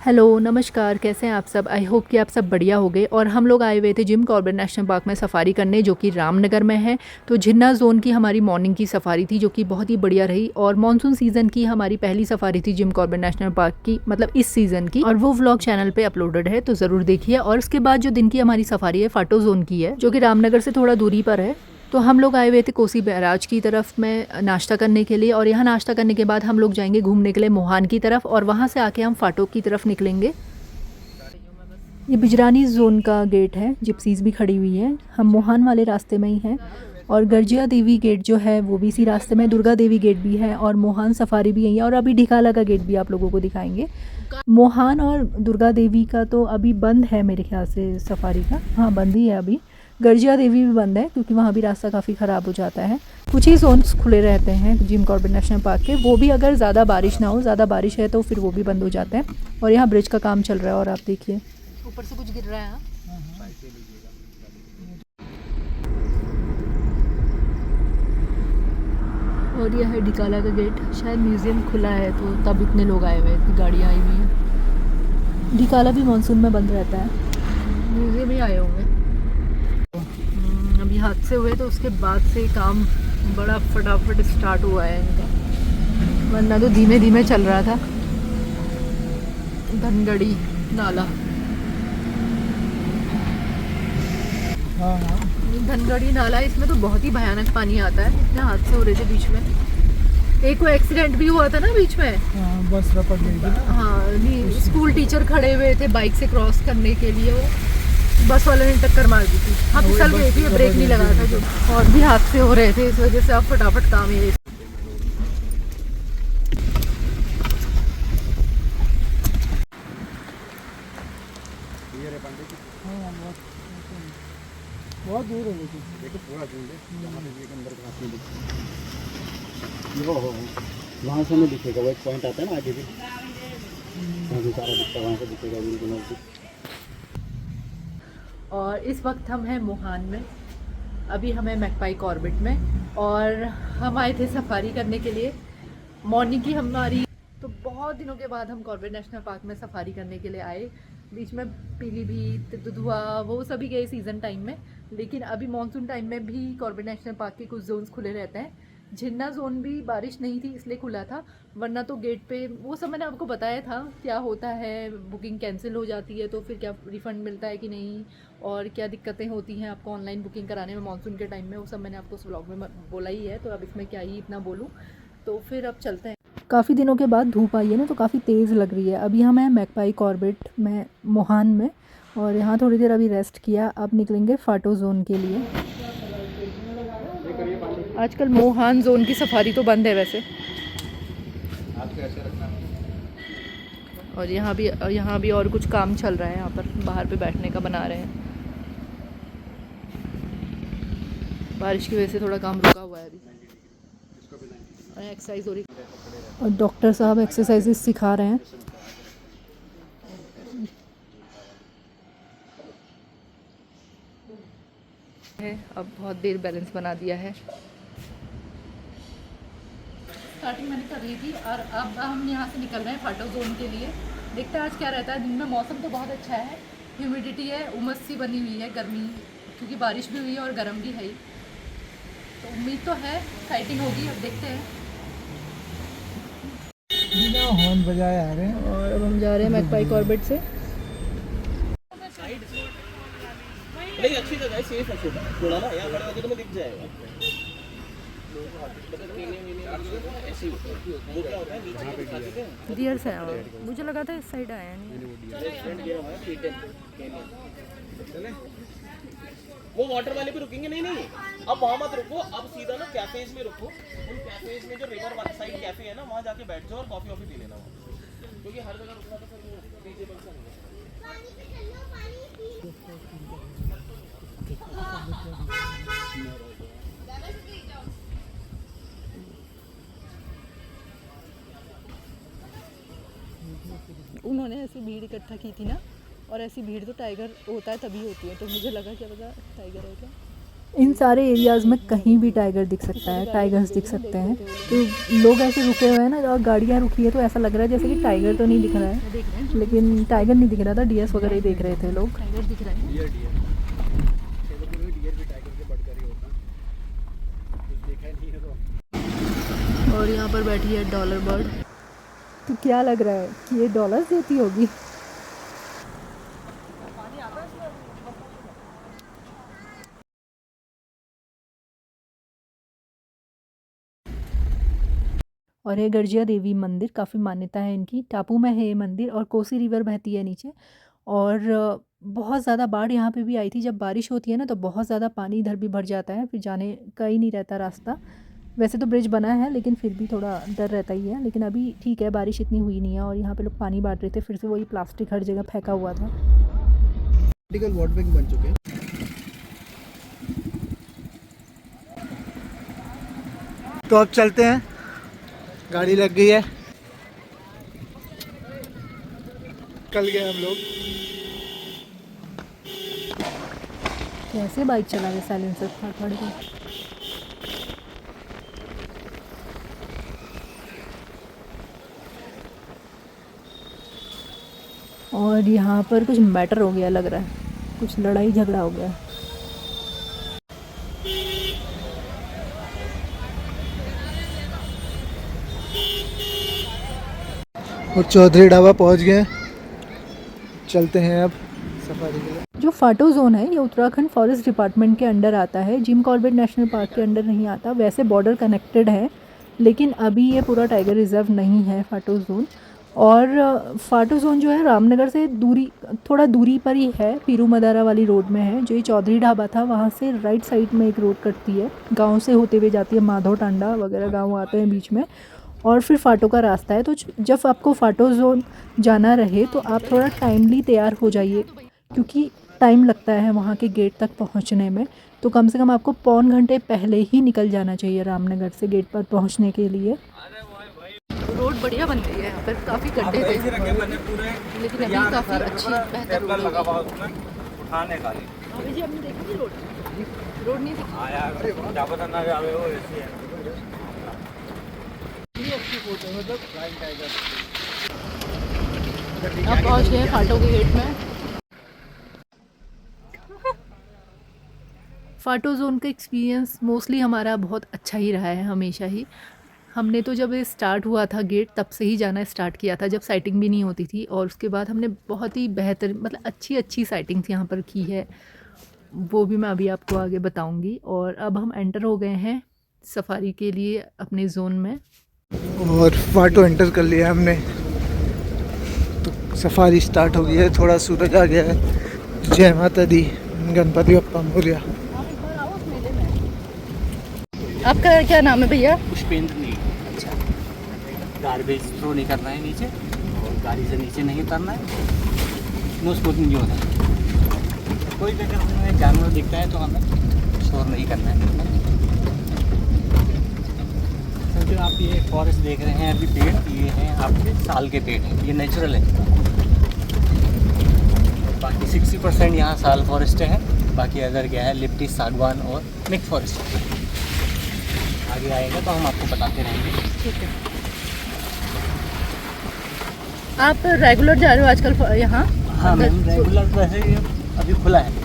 Hello नमस्कार, कैसे हैं आप सब। आई होप कि आप सब बढ़िया होंगे। और हम लोग आए हुए थे जिम कॉर्बेट नेशनल पार्क में सफारी करने, जो कि रामनगर में है। तो झिन्ना जोन की हमारी मॉर्निंग की सफारी थी, जो कि बहुत ही बढ़िया रही। और मॉनसून सीज़न की हमारी पहली सफारी थी जिम कॉर्बेट नेशनल पार्क की, मतलब इस सीज़न की। और वो व्लॉग चैनल पे अपलोडेड है, तो ज़रूर देखिए। और उसके बाद जो दिन की हमारी सफारी है फाटो जोन की है, जो कि रामनगर से थोड़ा दूरी पर है। तो हम लोग आए हुए थे कोसी बैराज की तरफ में नाश्ता करने के लिए। और यहाँ नाश्ता करने के बाद हम लोग जाएंगे घूमने के लिए मोहान की तरफ, और वहाँ से आके हम फाटो की तरफ निकलेंगे। ये बिजरानी जोन का गेट है, जिप्सीज भी खड़ी हुई है। हम मोहान वाले रास्ते में ही हैं। और गर्जिया देवी गेट जो है वो भी इसी रास्ते में, दुर्गा देवी गेट भी है, और मोहान सफारी भी यही है। और अभी ढिकाला का गेट भी आप लोगों को दिखाएंगे। मोहान और दुर्गा देवी का तो अभी बंद है मेरे ख्याल से, सफारी का हाँ बंद ही है अभी। गर्जिया देवी भी बंद है, क्योंकि वहाँ भी रास्ता काफ़ी ख़राब हो जाता है। कुछ ही जोन्स खुले रहते हैं जिम कॉर्बेट नेशनल पार्क के, वो भी अगर ज़्यादा बारिश ना हो। ज़्यादा बारिश है तो फिर वो भी बंद हो जाते हैं। और यहाँ ब्रिज का काम चल रहा है, और आप देखिए ऊपर से कुछ गिर रहा है। और यह है ढिकाला का गेट। शायद म्यूज़ियम खुला है तो तब इतने लोग आए हुए हैं, इतनी गाड़ियाँ आई हुई हैं। ढिकाला भी मानसून में बंद रहता है। म्यूज़ियम ही आए होंगे। अभी हादसे हुए तो उसके बाद से काम बड़ा फटाफट स्टार्ट हुआ है इनका, वरना तो धीमे धीमे चल रहा था। धनगढ़ी नाला, धनगढ़ी नाला, इसमें तो बहुत ही भयानक पानी आता है। इतने हादसे हो रहे थे बीच में। एक को एक्सीडेंट भी हुआ था ना बीच में। बस रपट गई थी। हाँ, नहीं, स्कूल टीचर खड़े हुए थे बाइक से क्रॉस करने के लिए, वो बस वाले ने टक्कर मार दी थी। हाँ, फिसल गई थी, ब्रेक नहीं लगा था जो। और भी हादसे हो रहे थे, इस वजह से अब फटाफट काम ये। बहुत दूर है लेकिन देखो पूरा झुंड है। अंदर वहाँ से हमें दिखेगा, वो एक पॉइंट आता है ना आगे भी, सारा दिखता है, वहाँ से दिखेगा बिल्कुल। और इस वक्त हम हैं मोहान में। अभी हमें मैकपाई कॉर्बेट में, और हम आए थे सफारी करने के लिए। मॉर्निंग की हमारी, तो बहुत दिनों के बाद हम कॉर्बेट नेशनल पार्क में सफारी करने के लिए आए। बीच में पीलीभीत, दुधवा, वो सभी गए सीज़न टाइम में। लेकिन अभी मानसून टाइम में भी कॉर्बेट नेशनल पार्क के कुछ जोन्स खुले रहते हैं। झिन्ना जोन भी बारिश नहीं थी इसलिए खुला था, वरना तो गेट पे वो सब मैंने आपको बताया था क्या होता है। बुकिंग कैंसिल हो जाती है तो फिर क्या रिफ़ंड मिलता है कि नहीं, और क्या दिक्कतें होती हैं आपको ऑनलाइन बुकिंग कराने में मानसून के टाइम में, वो सब मैंने आपको उस व्लॉग में बोला ही है। तो अब इसमें क्या ही इतना बोलूँ। तो फिर अब चलते हैं। काफ़ी दिनों के बाद धूप आई है ना, तो काफ़ी तेज़ लग रही है। अभी हम हैं मैकपाई कॉर्बेट में, मोहान में। और यहाँ थोड़ी देर अभी रेस्ट किया, अब निकलेंगे फाटो जोन के लिए। आजकल मोहान जोन की सफारी तो बंद है वैसे। और यहाँ भी और कुछ काम चल रहा है। यहाँ पर बाहर पे बैठने का बना रहे हैं। बारिश की वजह से थोड़ा काम रुका हुआ है अभी। एक्सरसाइज हो रही, और डॉक्टर साहब एक्सरसाइजेस सिखा रहे हैं। अब बहुत देर बैलेंस बना दिया है। स्टार्टिंग मैंने कर रही थी, और अब हम यहाँ से निकल रहे हैं फाटो जोन के लिए। देखते हैं आज क्या रहता है। दिन में मौसम तो बहुत अच्छा है, ह्यूमिडिटी है, उमस सी बनी हुई है, गर्मी, क्योंकि बारिश भी हुई है और गर्म भी है। तो उम्मीद तो है फाइटिंग होगी, अब देखते हैं। हॉर्न बजाए आ रहे हैं। और अब हम जा रहे हैं मैकपाई कॉर्बेट से। नहीं, अच्छी जगह है, सेफ है। थोड़ा ना यहाँ खड़े होके तुम्हें दिख जाएगा। वो क्या होता है नीचे डियर से मुझे लगा था इस साइड आया नहीं। वो वाटर वाले पे रुकेंगे। नहीं नहीं, अब वहाँ मत रुको, अब सीधा ना कैफेज में रुको। उन कैफेज में जो रिवर वाली साइड कैफे है ना, वहाँ जाके बैठ जाओ और कॉफी वॉफी पी लेना वहाँ, क्योंकि हर जगह रुकना तो फिर वो रीजेबल सा नहीं है। उन्होंने ऐसी भीड़ इकट्ठा की थी ना, और ऐसी भीड़ तो टाइगर होता है तभी होती है। तो मुझे लगा क्या पता टाइगर है क्या। इन सारे एरियाज़ में कहीं भी टाइगर दिख सकता है, टाइगर्स दिख सकते हैं। तो लोग ऐसे रुके हुए हैं ना, और गाड़ियाँ रुकी है तो ऐसा लग रहा है जैसे कि टाइगर तो नहीं दिख रहा है, लेकिन टाइगर नहीं दिख रहा था, डीएस वगैरह ही देख रहे थे लोग। और यहाँ पर बैठी है डॉलर बर्ड। तो क्या लग रहा है कि ये डॉलर्स देती होगी? और ये गर्जिया देवी मंदिर, काफ़ी मान्यता है इनकी। टापू में है ये मंदिर और कोसी रिवर बहती है नीचे। और बहुत ज़्यादा बाढ़ यहाँ पे भी आई थी। जब बारिश होती है ना तो बहुत ज़्यादा पानी इधर भी भर जाता है, फिर जाने का ही नहीं रहता रास्ता। वैसे तो ब्रिज बना है लेकिन फिर भी थोड़ा डर रहता ही है। लेकिन अभी ठीक है, बारिश इतनी हुई नहीं है। और यहाँ पे लोग पानी बांट रहे थे, फिर से वही प्लास्टिक हर जगह फेंका हुआ था। वाटर बैंक बन चुके हैं। तो अब चलते हैं, गाड़ी लग गई है, कल गए हम लोग। कैसे बाइक चला रहे साइलेंसर फाड़ फाड़ के। और यहाँ पर कुछ मैटर हो गया लग रहा है, कुछ लड़ाई झगड़ा हो गया। और चौधरी ढाबा पहुंच गए हैं, चलते हैं अब सफारी के लिए। जो फाटो जोन है ये उत्तराखंड फॉरेस्ट डिपार्टमेंट के अंडर आता है, जिम कॉर्बेट नेशनल पार्क के अंडर नहीं आता। वैसे बॉर्डर कनेक्टेड है, लेकिन अभी ये पूरा टाइगर रिजर्व नहीं है फाटो जोन। और फाटो जोन जो है रामनगर से थोड़ा दूरी पर ही है, पीरू मदारा वाली रोड में है। जो ये चौधरी ढाबा था वहाँ से राइट साइड में एक रोड कटती है, गाँव से होते हुए जाती है, माधव टांडा वगैरह गाँव आते हैं बीच में, और फिर फाटो का रास्ता है। तो जब आपको फाटो जोन जाना रहे तो आप थोड़ा टाइमली तैयार हो जाइए, क्योंकि टाइम लगता है वहाँ के गेट तक पहुँचने में। तो कम से कम आपको पौन घंटे पहले ही निकल जाना चाहिए रामनगर से गेट पर पहुँचने के लिए। रोड बढ़िया बन गई है, यहाँ पर काफ़ी गड्ढे थे, लेकिन अभी काफ़ी अच्छी बेहतर रोड हो गई। उठाने का अभी जी हमने देखी थी रोड नहीं दिखी। आया क्या पता ना जावे वो ऐसी है। अब पहुँच गए फाटो के गेट में। फाटो जोन का एक्सपीरियंस मोस्टली हमारा बहुत अच्छा ही रहा है हमेशा ही। हमने तो जब ये स्टार्ट हुआ था गेट तब से ही जाना स्टार्ट किया था, जब साइटिंग भी नहीं होती थी। और उसके बाद हमने बहुत ही बेहतर मतलब अच्छी साइटिंग्स यहाँ पर की है, वो भी मैं अभी आपको आगे बताऊँगी। और अब हम एंटर हो गए हैं सफारी के लिए अपने जोन में। और फाटो एंटर कर लिया हमने, तो सफारी स्टार्ट हो गई है। थोड़ा सूरज आ गया है। जय माता दी, गणपति बप्पा मोरया। आपका क्या नाम है भैया? पुष्पेंद्र नहीं। अच्छा, गार्बेज थ्रो नहीं करना है नीचे, और गाड़ी से नीचे नहीं उतरना है, नो स्मोकिंग जो होता है। कोई भी अगर हमें जानवर दिखता है तो हमें शोर नहीं करना है। तो जो आप ये फॉरेस्ट देख रहे हैं अभी पेड़, ये हैं आपके साल के पेड़ हैं, ये नेचुरल है। बाकी 60% यहाँ साल फॉरेस्ट है, बाकी अदर क्या है लिप्टी, सागवान और मिक्स फॉरेस्ट। आगे आएगा तो हम आपको बताते रहेंगे। ठीक है। आप रेगुलर जा रहे हो आजकल यहाँ? हाँ मैम, रेगुलर वैसे ये अभी खुला है।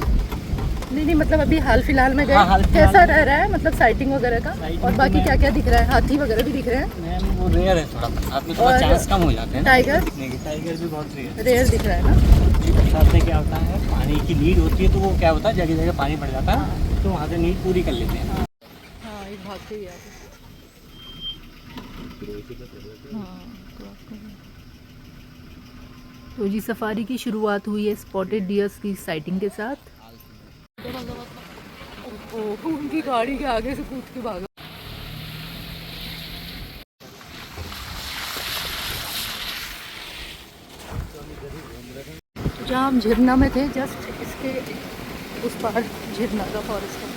नहीं मतलब अभी हाल फिलहाल में गए। हाँ, हाल फिलहाल कैसा में। रह रहा है मतलब साइटिंग वगैरह का? साइटिंग और तो बाकी मैं- क्या क्या दिख रहा है? हाथी वगैरह भी दिख रहे हैं? मैम वो रेयर है थोड़ा, आपके थोड़ा और चांस कम हो जाते हैं ना टाइगर? दिखने के। टाइगर भी बहुत रेयर है। रेयर दिख रहा है ना? जी, बरसात में क्या होता है, पानी की नीड होती है तो वो क्या होता है जगह जगह पानी भर जाता है, तो वहाँ से नीड पूरी कर लेते हैं। हाँ एक भाग के ही आ गए। हाँ, तो जी सफारी की शुरुआत हुई है स्पॉटेड डियर्स की साइटिंग के साथ। उनकी गाड़ी के आगे से कूद के भागा। जहाँ हम झरना में थे, जस्ट इसके उस पार झरना का फॉरेस्ट है।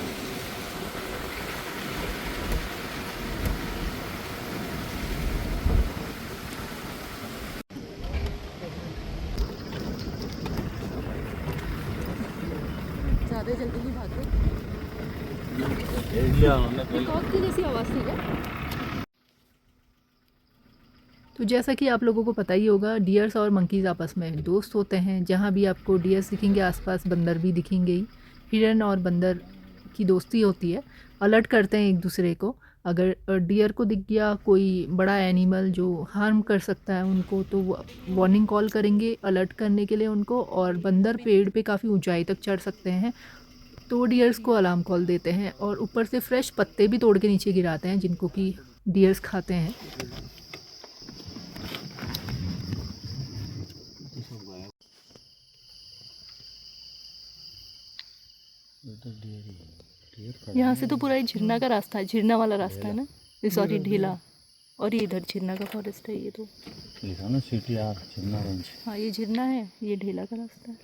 ज़्यादा जल्दी नहीं भागते। पिकॉक की जैसी आवाज़ थी क्या? तो जैसा कि आप लोगों को पता ही होगा, डियर्स और मंकीज़ आपस में दोस्त होते हैं। जहाँ भी आपको डियर्स दिखेंगे आसपास बंदर भी दिखेंगे ही। हिरन और बंदर की दोस्ती होती है, अलर्ट करते हैं एक दूसरे को। अगर डियर को दिख गया कोई बड़ा एनिमल जो हार्म कर सकता है उनको, तो वो वार्निंग कॉल करेंगे अलर्ट करने के लिए उनको। और बंदर पेड़ पे काफ़ी ऊंचाई तक चढ़ सकते हैं, तो डियर्स को अलार्म कॉल देते हैं। और ऊपर से फ्रेश पत्ते भी तोड़ के नीचे गिराते हैं, जिनको कि डियर्स खाते हैं। यहाँ से तो पूरा ये झरना का रास्ता है, झरना वाला रास्ता है ना, सॉरी ढीला। और ये इधर झरना का फॉरेस्ट है ये तो। हाँ ये झरना है, ये ढीला का रास्ता है,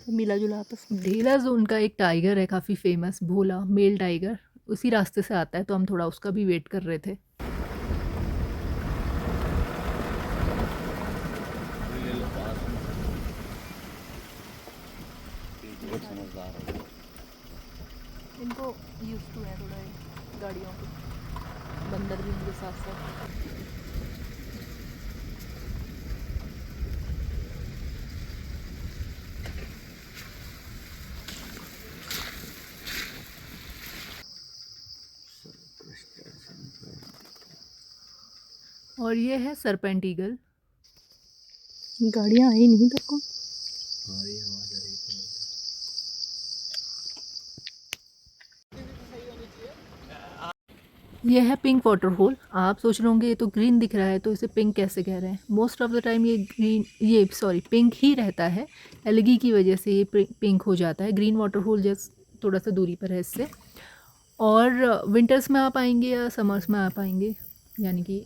मिला जुला आपस में। ढीला जोन का एक टाइगर है काफ़ी फेमस, भोला मेल टाइगर, उसी रास्ते से आता है, तो हम थोड़ा उसका भी वेट कर रहे थे। इनको यूज टू है थोड़ा गाड़ियों को, बंदर भी उनके साथ साथ। और ये है सरपेंट ईगल। गाड़ियाँ आई नहीं तक को। ये है पिंक वाटर होल। आप सोच रहे होंगे ये तो ग्रीन दिख रहा है तो इसे पिंक कैसे कह रहे हैं। मोस्ट ऑफ द टाइम ये पिंक ही रहता है, एलगी की वजह से ये पिंक हो जाता है। ग्रीन वाटर होल जस्ट थोड़ा सा दूरी पर है इससे। और विंटर्स में आप आएंगे या समर्स में आप आएंगे, यानी कि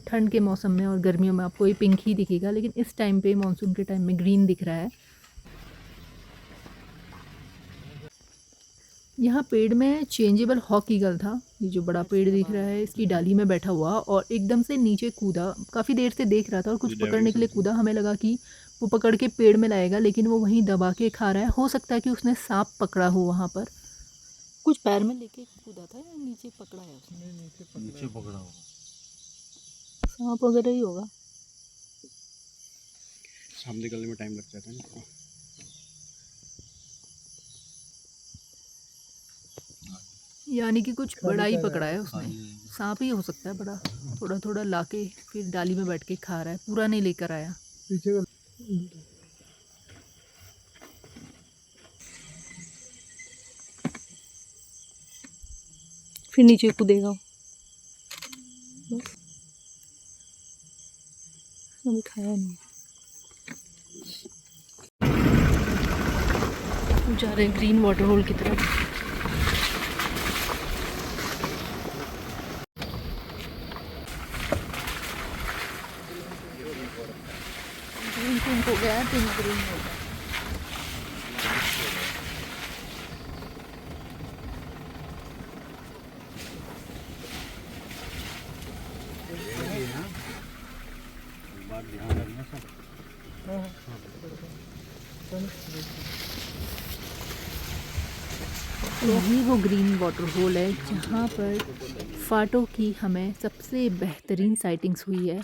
ठंड के मौसम में और गर्मियों में आपको ये पिंक ही दिखेगा, लेकिन इस टाइम पे मानसून के टाइम में ग्रीन दिख रहा है। यहाँ पेड़ में चेंजेबल हॉक ईगल था, ये जो बड़ा पेड़ दिख रहा है इसकी डाली में बैठा हुआ और एकदम से नीचे कूदा। काफ़ी देर से देख रहा था और कुछ पकड़ने के लिए कूदा। हमें लगा कि वो पकड़ के पेड़ में लाएगा, लेकिन वो वहीं दबा के खा रहा है। हो सकता है कि उसने सांप पकड़ा हो वहाँ पर, कुछ पैर में लेके कूदा था या नीचे पकड़ा है उसने? नीचे पकड़ा हो, सांप वगैरह ही होगा। सांप निकलने में टाइम लग जाता है ना। यानी कि कुछ बड़ा ही पकड़ा है उसने, सांप ही हो सकता है बड़ा। थोड़ा थोड़ा लाके फिर डाली में बैठ के खा रहा है, पूरा नहीं लेकर आया। पीछे का फिर नीचे कूदेगा बस, अभी खाया नहीं। जा रहे हैं ग्रीन वाटर होल की तरफ। ग्रीन पिंक हो गया है, पिंक ग्रीन हो गया। बात ध्यान रखना सब। यही वो ग्रीन वाटर होल है जहाँ पर फाटो की हमें सबसे बेहतरीन साइटिंग्स हुई है।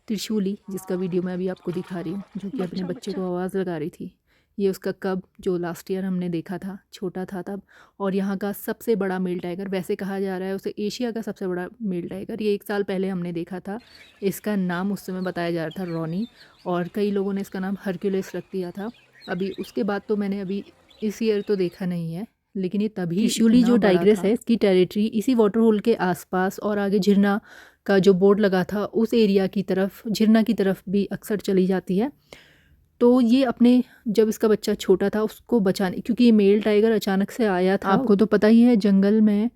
त्रिशूली, जिसका वीडियो मैं अभी आपको दिखा रही हूँ, जो कि अपने बच्चे को आवाज़ लगा रही थी, ये उसका कब जो लास्ट ईयर हमने देखा था, छोटा था तब। और यहाँ का सबसे बड़ा मेल टाइगर, वैसे कहा जा रहा है उसे एशिया का सबसे बड़ा मेल टाइगर, ये 1 साल पहले हमने देखा था। इसका नाम उस समय बताया जा रहा था रॉनी, और कई लोगों ने इसका नाम हरक्यूलिस रख दिया था। अभी उसके बाद तो मैंने अभी इस ईयर तो देखा नहीं है, लेकिन ये तभी त्रिशूली जो टाइग्रेस है इसकी टेरिटरी इसी वाटर होल के आसपास और आगे झरना का जो बोर्ड लगा था उस एरिया की तरफ, झरना की तरफ भी अक्सर चली जाती है। तो ये अपने, जब इसका बच्चा छोटा था उसको बचाने, क्योंकि ये मेल टाइगर अचानक से आया था। आपको तो पता ही है जंगल में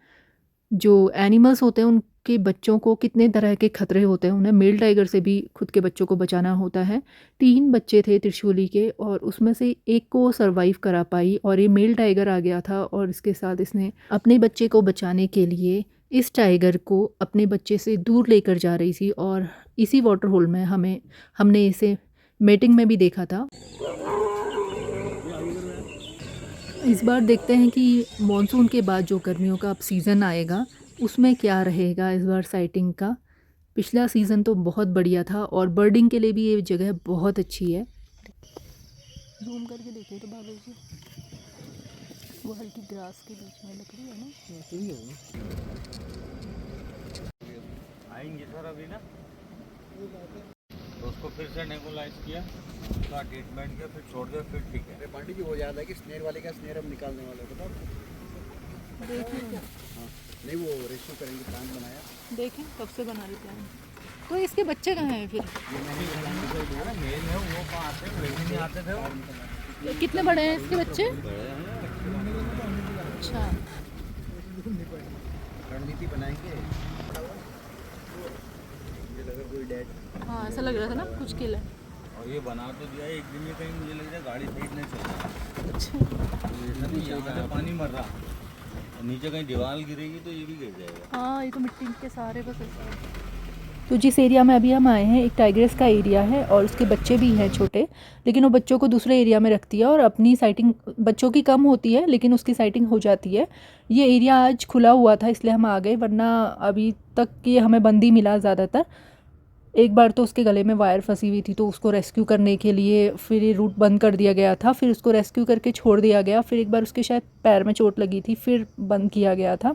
जो एनिमल्स होते हैं उनके बच्चों को कितने तरह के खतरे होते हैं, उन्हें मेल टाइगर से भी खुद के बच्चों को बचाना होता है। 3 बच्चे थे त्रिशूली के और उसमें से एक को सर्वाइव करा पाई, और ये मेल टाइगर आ गया था और इसके साथ इसने अपने बच्चे को बचाने के लिए इस टाइगर को अपने बच्चे से दूर लेकर जा रही थी। और इसी वाटर होल में हमने इसे मेटिंग में भी देखा था। इस बार देखते हैं कि मॉनसून के बाद जो गर्मियों का अब सीज़न आएगा उसमें क्या रहेगा इस बार साइटिंग का। पिछला सीज़न तो बहुत बढ़िया था और बर्डिंग के लिए भी ये जगह बहुत अच्छी है। जूम करके देखिए तो बादल जी, वो हल्की ग्रास के बीच में लकड़ी है ना। आएंगे सर अभी ना, तो उसको फिर से नेबुलाइज किया, उसका ट्रीटमेंट किया, फिर छोड़ दिया, फिर ठीक है। पार्टी जी वो याद है कि स्नेर वाले का स्नेर हम निकालने वाले बताओ। देखिए हाँ नहीं वो रेस्क्यू करेंगे, प्लान बनाया। देखें कब से बना रहे प्लान। तो इसके बच्चे कहाँ हैं फिर? मेल है वो कहाँ आते हैं, वैसे नहीं आते थे वो। कितने बड़े हैं इसके बच्चे? अच्छा, रणनीति बनाएंगे। मुझे लगा कोई डेड। हाँ ऐसा लग रहा था ना कुछ किल है। और ये बना तो दिया है, एक दिन में कहीं मुझे लग रहा है गाड़ी सही नहीं चल रहा। अच्छा तो ऐसा नहीं यहाँ से पानी मर रहा, और नीचे कहीं दीवार गिरेगी तो ये भी गिर जाएगा। हाँ ये तो मिट्टी के सारे बस ऐसा है। तो जिस एरिया में अभी हम आए हैं एक टाइगर्स का एरिया है और उसके बच्चे भी हैं छोटे, लेकिन वो बच्चों को दूसरे एरिया में रखती है और अपनी साइटिंग बच्चों की कम होती है लेकिन उसकी साइटिंग हो जाती है। ये एरिया आज खुला हुआ था इसलिए हम आ गए, वरना अभी तक ये हमें बंद ही मिला ज़्यादातर। एक बार तो उसके गले में वायर फंसी हुई थी तो उसको रेस्क्यू करने के लिए फिर ये रूट बंद कर दिया गया था, फिर उसको रेस्क्यू करके छोड़ दिया गया। फिर एक बार उसके शायद पैर में चोट लगी थी, फिर बंद किया गया था।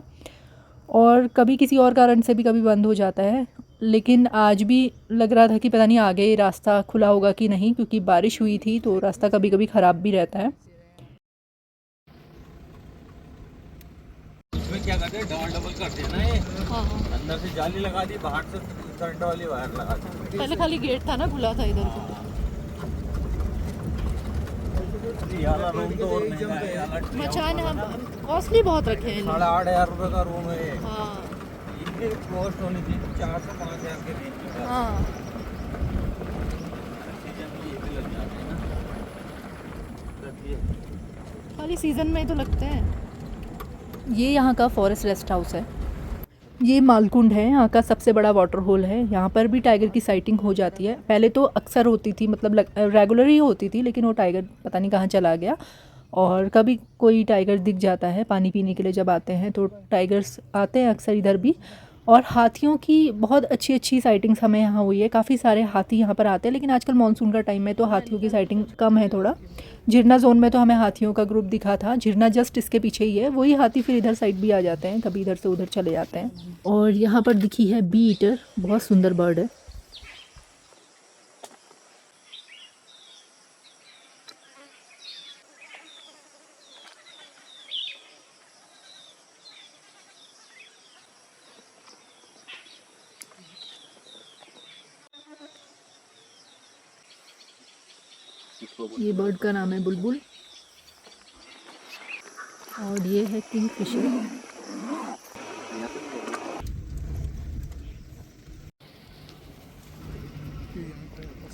और कभी किसी और कारण से भी कभी बंद हो जाता है, लेकिन आज भी लग रहा था कि पता नहीं आगे रास्ता खुला होगा कि नहीं, क्योंकि बारिश हुई थी तो रास्ता कभी कभी ख़राब भी रहता है। इसमें क्या करते हैं, डबल डबल करते हैं ना ये। हाँ अंदर से जाली लगा दी, बाहर से करंट वाली वायर लगा दी। पहले खाली गेट था ना खुला था इधर को। ये वाला रूम तो और महंगा है, ये वाला मचान हम कॉस्टली बहुत रखे हैं। 8,500 रुपये का रूम है ये। हाँ इनकी कॉस्ट होनी चाहिए 4 से 5,000 के बीच में। हाँ सीजन में ये भी लग जाते हैं ना, रखिए। खाली सीज़न में तो लगते हैं। ये यहाँ का फॉरेस्ट रेस्ट हाउस है। ये मालकुंड है, यहाँ का सबसे बड़ा वाटर होल है। यहाँ पर भी टाइगर की साइटिंग हो जाती है। पहले तो अक्सर होती थी, मतलब रेगुलर ही होती थी, लेकिन वो टाइगर पता नहीं कहाँ चला गया। और कभी कोई टाइगर दिख जाता है, पानी पीने के लिए जब आते हैं तो टाइगर्स आते हैं अक्सर इधर भी। और हाथियों की बहुत अच्छी अच्छी साइटिंग्स हमें यहाँ हुई है, काफ़ी सारे हाथी यहाँ पर आते हैं, लेकिन आजकल मानसून का टाइम है तो हाथियों की साइटिंग कम है थोड़ा। झिरना जोन में तो हमें हाथियों का ग्रुप दिखा था, झिरना जस्ट इसके पीछे ही है। वही हाथी फिर इधर साइड भी आ जाते हैं, कभी इधर से उधर चले जाते हैं। और यहाँ पर दिखी है बी ईटर, बहुत सुंदर बर्ड है। ये बर्ड का नाम है बुलबुल और ये है किंगफिशर।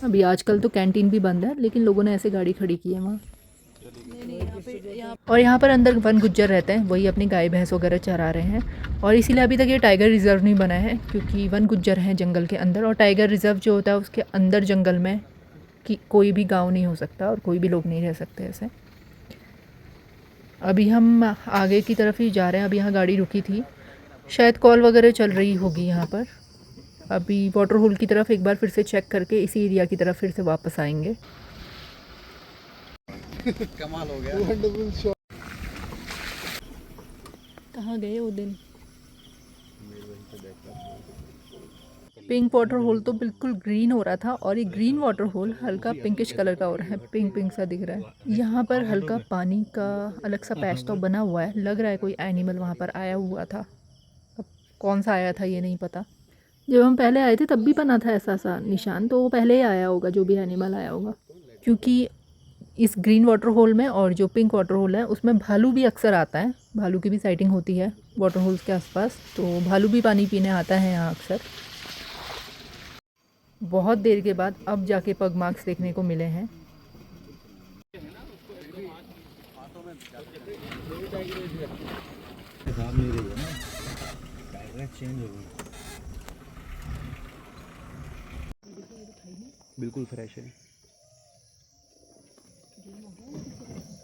अभी आजकल तो कैंटीन भी बंद है, लेकिन लोगों ने ऐसे गाड़ी खड़ी की है वहाँ। और यहाँ पर अंदर वन गुज्जर रहते हैं, वही अपनी गाय भैंस वगैरह चरा रहे हैं। और इसीलिए अभी तक ये टाइगर रिजर्व नहीं बना है, क्योंकि वन गुज्जर हैं जंगल के अंदर। और टाइगर रिजर्व जो होता है उसके अंदर जंगल में कि कोई भी गांव नहीं हो सकता और कोई भी लोग नहीं रह सकते ऐसे। अभी हम आगे की तरफ ही जा रहे हैं। अभी यहाँ गाड़ी रुकी थी, शायद कॉल वगैरह चल रही होगी यहाँ पर। अभी वाटर होल की तरफ एक बार फिर से चेक करके इसी एरिया की तरफ फिर से वापस आएंगे। कमाल हो गया। Wonderful shot. कहाँ गए वो दिन? पिंक वाटर होल तो बिल्कुल ग्रीन हो रहा था और ये ग्रीन वाटर होल हल्का पिंकिश कलर का हो रहा है, पिंक पिंक सा दिख रहा है। यहाँ पर हल्का पानी का अलग सा पैच तो बना हुआ है, लग रहा है कोई एनिमल वहाँ पर आया हुआ था। अब कौन सा आया था ये नहीं पता। जब हम पहले आए थे तब भी बना था ऐसा सा निशान, तो वो पहले ही आया होगा जो भी एनिमल आया होगा। क्योंकि इस ग्रीन वाटर होल में और जो पिंक वाटर होल है उसमें भालू भी अक्सर आता है, भालू की भी साइटिंग होती है वाटर होल्स के आसपास, तो भालू भी पानी पीने आता है यहाँ अक्सर। बहुत देर के बाद अब जाके पग मार्क्स देखने को मिले हैं। बिल्कुल फ्रेश है।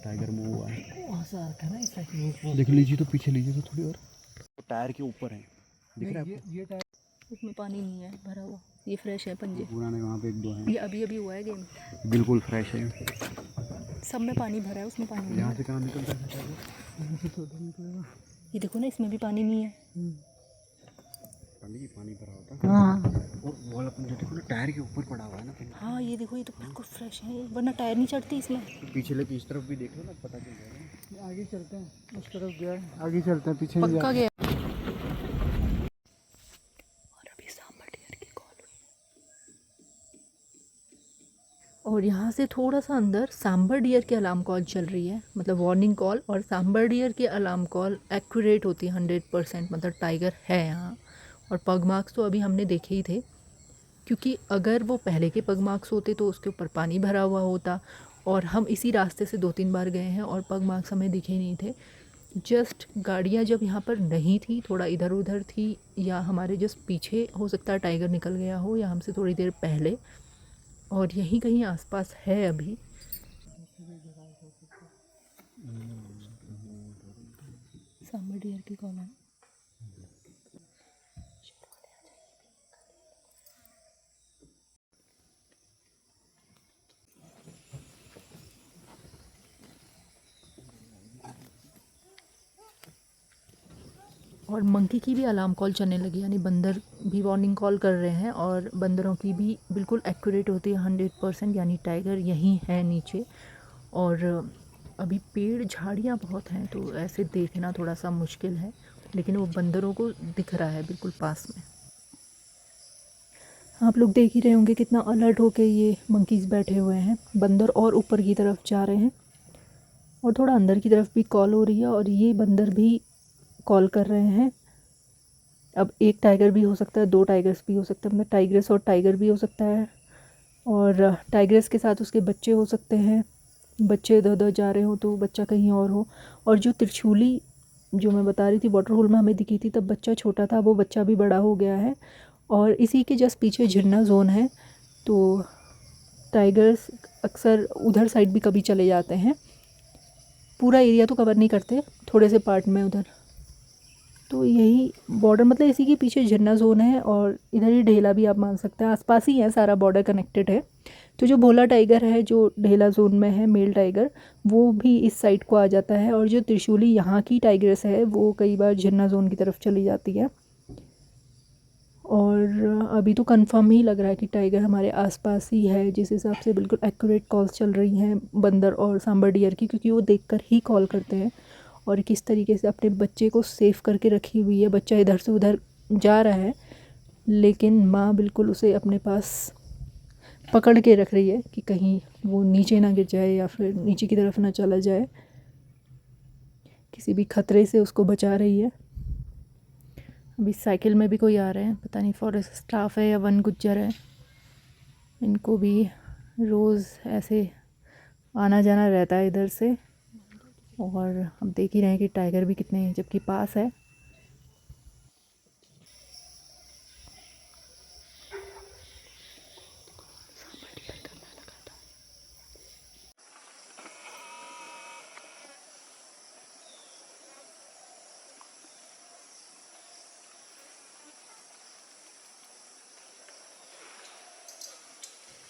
टाइगर मूव हुआ है। वहाँ से आ रखा है ना इस साइड। देख लीजिए तो पीछे लीजिए तो थोड़ी और, टायर के ऊपर है, दिख रहा है आपको? ये टायर उसमें पानी नहीं है भरा हुआ, ये फ्रेश है पंजे, पुराने वहाँ पे 1-2 हैं, ये अभी अभी हुआ है गेम, बिल्कुल फ्रेश है। सब में पानी भरा है, उसमें पानी नहीं यहाँ है। से कहाँ निकलता है टाइगर? ये देखो ना, इसमें भी पानी नहीं है। पानी पानी भरा होता है। हाँ और वॉल अपन जो देखो ना, टायर के ऊपर पड़ा हुआ है ना, हाँ ये देखो, ये तो बिल्कुल फ्रेश है, वरना टायर नहीं चढ़ती इसमें। पिछले की इस तरफ भी देख लो ना, पता चल जाएगा। आगे चलते हैं, उस तरफ गया है, आगे चलते हैं, पीछे नहीं पक्का जाते। गया। और अभी सांबर डियर की कॉल हुई, और यहाँ से थोड़ा सा अंदर सांबर डियर की अलार्म कॉल चल रही है, मतलब वार्निंग कॉल। और सांबर डियर की अलार्म कॉल एक्यूरेट होती है 100%, मतलब टाइगर है यहाँ। और पग मार्क्स तो अभी हमने देखे ही थे, क्योंकि अगर वो पहले के पग मार्क्स होते तो उसके ऊपर पानी भरा हुआ होता। और हम इसी रास्ते से 2-3 बार गए हैं और पग मार्क्स हमें दिखे नहीं थे। जस्ट गाड़ियाँ जब यहाँ पर नहीं थी, थोड़ा इधर उधर थी, या हमारे जस्ट पीछे हो सकता है टाइगर निकल गया हो, या हमसे थोड़ी देर पहले, और यहीं कहीं आसपास है अभी। सांबर डियर की कॉल है। और मंकी की भी अलार्म कॉल चलने लगी, यानी बंदर भी वार्निंग कॉल कर रहे हैं, और बंदरों की भी बिल्कुल एक्यूरेट होती है 100%, यानी टाइगर यहीं है नीचे। और अभी पेड़ झाड़ियाँ बहुत हैं, तो ऐसे देखना थोड़ा सा मुश्किल है, लेकिन वो बंदरों को दिख रहा है बिल्कुल पास में। आप लोग देख ही रहे होंगे कितना अलर्ट होके ये मंकीज़ बैठे हुए हैं। बंदर और ऊपर की तरफ जा रहे हैं, और थोड़ा अंदर की तरफ भी कॉल हो रही है, और ये बंदर भी कॉल कर रहे हैं। अब एक टाइगर भी हो सकता है, 2 टाइगर्स भी हो सकते हैं, मतलब टाइग्रेस और टाइगर भी हो सकता है, और टाइग्रेस के साथ उसके बच्चे हो सकते हैं। बच्चे इधर उधर जा रहे हो तो बच्चा कहीं और हो। और जो त्रिशूली जो मैं बता रही थी वाटर होल में हमें दिखी थी, तब बच्चा छोटा था, वो बच्चा भी बड़ा हो गया है। और इसी के जस्ट पीछे झरना जोन है, तो टाइगर्स अक्सर उधर साइड भी कभी चले जाते हैं। पूरा एरिया तो कवर नहीं करते, थोड़े से पार्ट में उधर। तो यही बॉर्डर, मतलब इसी के पीछे झरना जोन है, और इधर ही ढेला भी आप मान सकते हैं, आसपास ही है, सारा बॉर्डर कनेक्टेड है। तो जो भोला टाइगर है जो ढेला जोन में है, मेल टाइगर, वो भी इस साइड को आ जाता है। और जो त्रिशूली यहाँ की टाइग्रेस है वो कई बार झरना जोन की तरफ चली जाती है। और अभी तो कंफर्म ही लग रहा है कि टाइगर हमारे आसपास ही है, जिस हिसाब से बिल्कुल एक्यूरेट कॉल्स चल रही हैं बंदर और सांबर डियर की, क्योंकि वो देखकर ही कॉल करते हैं। और किस तरीके से अपने बच्चे को सेफ करके रखी हुई है, बच्चा इधर से उधर जा रहा है, लेकिन माँ बिल्कुल उसे अपने पास पकड़ के रख रही है कि कहीं वो नीचे ना गिर जाए, या फिर नीचे की तरफ ना चला जाए, किसी भी खतरे से उसको बचा रही है। अभी साइकिल में भी कोई आ रहे हैं, पता नहीं फॉरेस्ट स्टाफ है या वन गुज्जर है। इनको भी रोज़ ऐसे आना जाना रहता है इधर से। और हम देख ही रहे हैं कि टाइगर भी कितने जबकि पास है।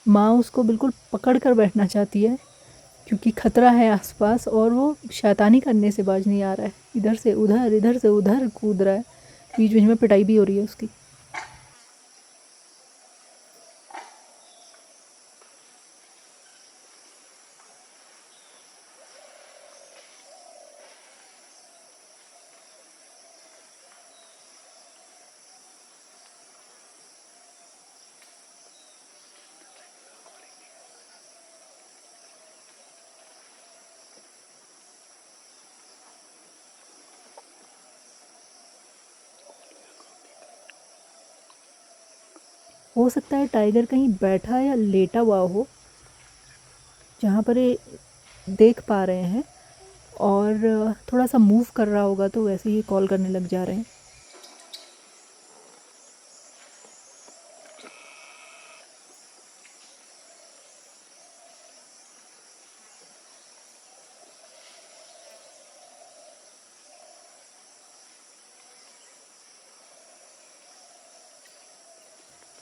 माँ उसको बिल्कुल पकड़ कर बैठना चाहती है, क्योंकि ख़तरा है आसपास, और वो शैतानी करने से बाज नहीं आ रहा है, इधर से उधर कूद रहा है, बीच बीच में पिटाई भी हो रही है उसकी। हो सकता है टाइगर कहीं बैठा या लेटा हुआ हो जहाँ पर ये देख पा रहे हैं, और थोड़ा सा मूव कर रहा होगा तो वैसे ही कॉल करने लग जा रहे हैं।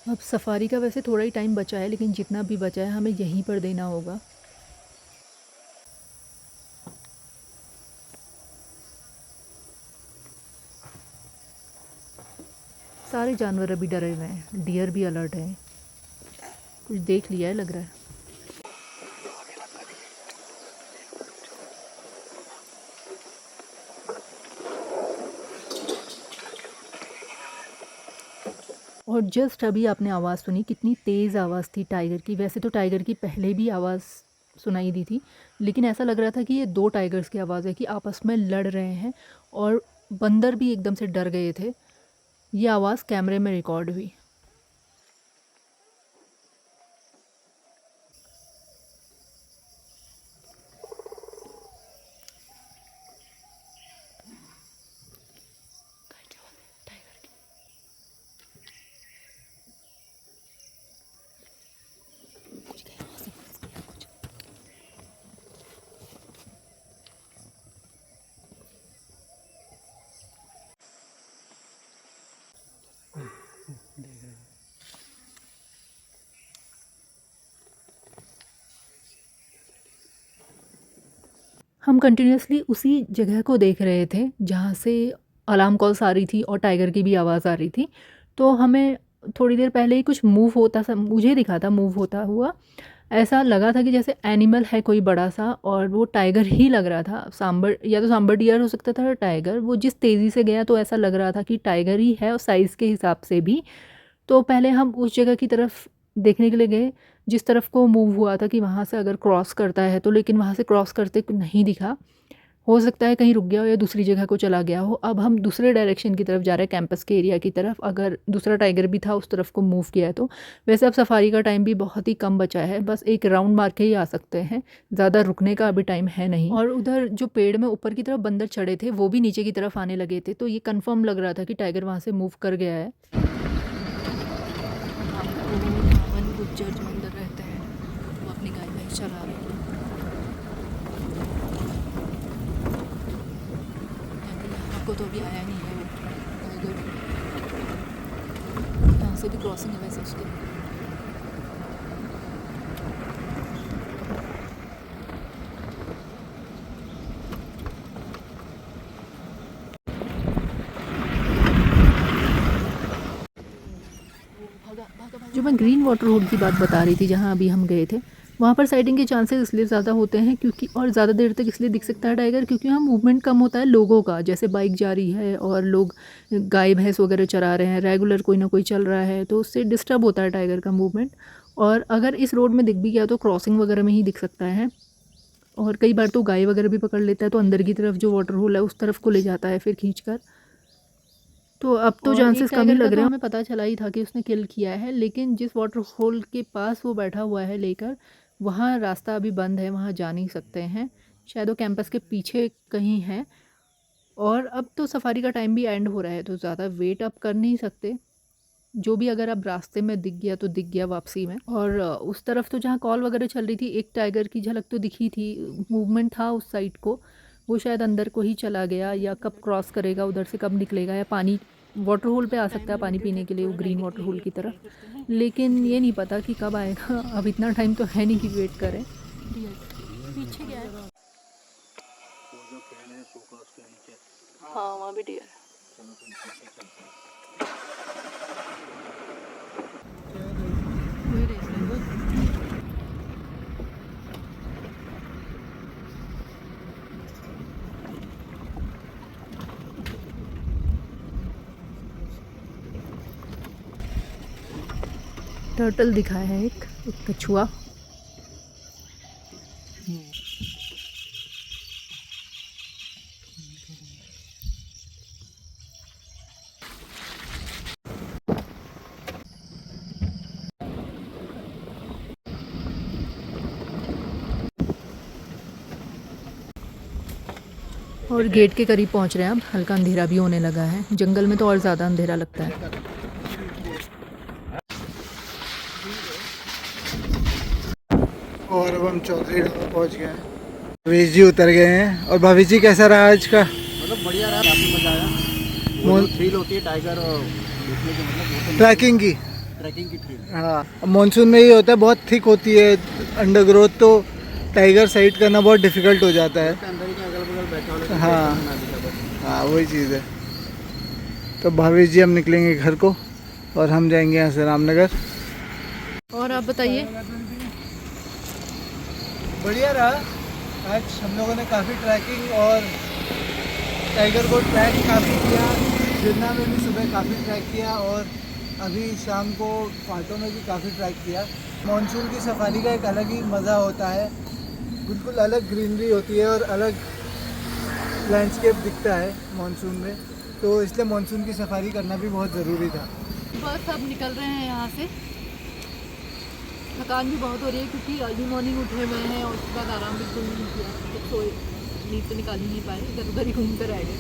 अब सफारी का वैसे थोड़ा ही टाइम बचा है, लेकिन जितना भी बचा है हमें यहीं पर देना होगा। सारे जानवर अभी डरे हुए हैं, डियर भी अलर्ट है, कुछ देख लिया है लग रहा है। और जस्ट अभी आपने आवाज़ सुनी, कितनी तेज़ आवाज़ थी टाइगर की। वैसे तो टाइगर की पहले भी आवाज़ सुनाई दी थी, लेकिन ऐसा लग रहा था कि ये 2 टाइगर्स की आवाज़ है कि आपस में लड़ रहे हैं, और बंदर भी एकदम से डर गए थे। ये आवाज़ कैमरे में रिकॉर्ड हुई। हम कंटिन्यूसली उसी जगह को देख रहे थे जहाँ से अलार्म कॉल्स आ रही थी और टाइगर की भी आवाज़ आ रही थी। तो हमें थोड़ी देर पहले ही कुछ मूव होता सा मुझे दिखा था, मूव होता हुआ ऐसा लगा था कि जैसे एनिमल है कोई बड़ा सा, और वो टाइगर ही लग रहा था। सांबर, या तो सांबर डियर हो सकता था, टाइगर। वो जिस तेज़ी से गया तो ऐसा लग रहा था कि टाइगर ही है, और साइज़ के हिसाब से भी। तो पहले हम उस जगह की तरफ देखने के लिए गए जिस तरफ को मूव हुआ था कि वहाँ से अगर क्रॉस करता है तो, लेकिन वहाँ से क्रॉस करते नहीं दिखा। हो सकता है कहीं रुक गया हो या दूसरी जगह को चला गया हो। अब हम दूसरे डायरेक्शन की तरफ जा रहे हैं, कैंपस के एरिया की तरफ। अगर दूसरा टाइगर भी था उस तरफ को मूव किया है तो। वैसे अब सफारी का टाइम भी बहुत ही कम बचा है, बस एक राउंड मार के ही आ सकते हैं, ज़्यादा रुकने का अभी टाइम है नहीं। और उधर जो पेड़ में ऊपर की तरफ बंदर चढ़े थे वो भी नीचे की तरफ आने लगे थे, तो ये कन्फर्म लग रहा था कि टाइगर वहाँ से मूव कर गया है। गुज्जर जो अंदर रहते हैं वो अपनी गाय भैंस चरा रहे हैं। यहाँ को तो अभी आया नहीं है वो टाइगर, यहाँ से भी क्रॉसिंग है वैसे उसकी। जो मैं ग्रीन वाटर रोड की बात बता रही थी जहाँ अभी हम गए थे, वहाँ पर साइटिंग के चांसेस इसलिए ज़्यादा होते हैं क्योंकि, और ज़्यादा देर तक इसलिए दिख सकता है टाइगर क्योंकि वहाँ मूवमेंट कम होता है लोगों का। जैसे बाइक जा रही है और लोग गाय भैंस वगैरह चरा रहे हैं, रेगुलर कोई ना कोई चल रहा है, तो उससे डिस्टर्ब होता है टाइगर का मूवमेंट। और अगर इस रोड में दिख भी गया तो क्रॉसिंग वगैरह में ही दिख सकता है, और कई बार तो गाय वगैरह भी पकड़ लेता है, तो अंदर की तरफ जो वाटर होल है उस तरफ को ले जाता है फिर खींच कर। तो अब तो चांसेस कम ही लग रहे हैं। हमें पता चला ही था कि उसने किल किया है, लेकिन जिस वाटर होल के पास वो बैठा हुआ है लेकर, वहाँ रास्ता अभी बंद है, वहाँ जा नहीं सकते हैं। शायद वो कैंपस के पीछे कहीं है। और अब तो सफारी का टाइम भी एंड हो रहा है, तो ज़्यादा वेट अप कर नहीं सकते। जो भी अगर अब रास्ते में दिख गया तो दिख गया वापसी में। और उस तरफ तो जहाँ कॉल वगैरह चल रही थी, एक टाइगर की झलक तो दिखी थी, मूवमेंट था उस साइड को। वो शायद अंदर को ही चला गया, या कब क्रॉस करेगा उधर से, कब निकलेगा, या पानी वाटर होल पे आ सकता है पानी पीने के लिए, वो ग्रीन वाटर होल की तरफ। लेकिन ये नहीं पता कि कब आएगा। अब इतना टाइम तो है नहीं कि वेट करें। पीछे क्या है? हाँ, वहाँ भी डियर। टर्टल दिखा है एक कछुआ। और गेट के करीब पहुंच रहे हैं अब। हल्का अंधेरा भी होने लगा है, जंगल में तो और ज़्यादा अंधेरा लगता है। और अब हम चौधरी ढाबा पहुंच गए हैं। भवेश जी उतर गए हैं। और भवेश जी कैसा रहा आज का? मतलब बढ़िया रहा, काफी मजा आया। वो जो थ्रिल होती है टाइगर देखने की, मतलब वो तो ट्रैकिंग की। ट्रैकिंग की ट्रेल। हाँ, मानसून में ये होता है, बहुत थिक होती है अंडरग्रोथ, तो टाइगर साइड करना बहुत डिफिकल्ट हो जाता है। अंदर ही अगल बगल बैठा हो हाँ हाँ, वही चीज़ है। तो भावेश जी हम निकलेंगे घर को और हम जाएंगे यहाँ से रामनगर। और आप बताइए। बढ़िया रहा। आज हम लोगों ने काफ़ी ट्रैकिंग और टाइगर को ट्रैक काफ़ी किया। जिन्ना में भी सुबह काफ़ी ट्रैक किया और अभी शाम को फाटो में भी काफ़ी ट्रैक किया। मॉनसून की सफारी का एक अलग ही मज़ा होता है, बिल्कुल अलग ग्रीनरी होती है और अलग लैंडस्केप दिखता है मॉनसून में, तो इसलिए मॉनसून की सफारी करना भी बहुत ज़रूरी था। बस अब निकल रहे हैं यहाँ से। थकान भी बहुत हो रही है क्योंकि अर्ली मॉर्निंग उठे हुए हैं और उसके बाद आराम बिल्कुल नहीं किया, तो सोए, नींद तो निकाल ही नहीं पाए, इधर उधर ही घूम कर आए गए,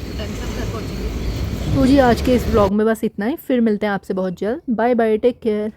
तो टाइम से घर पहुँचेंगे। तो जी आज के इस व्लॉग में बस इतना ही, फिर मिलते हैं आपसे बहुत जल्द। Bye bye, take care.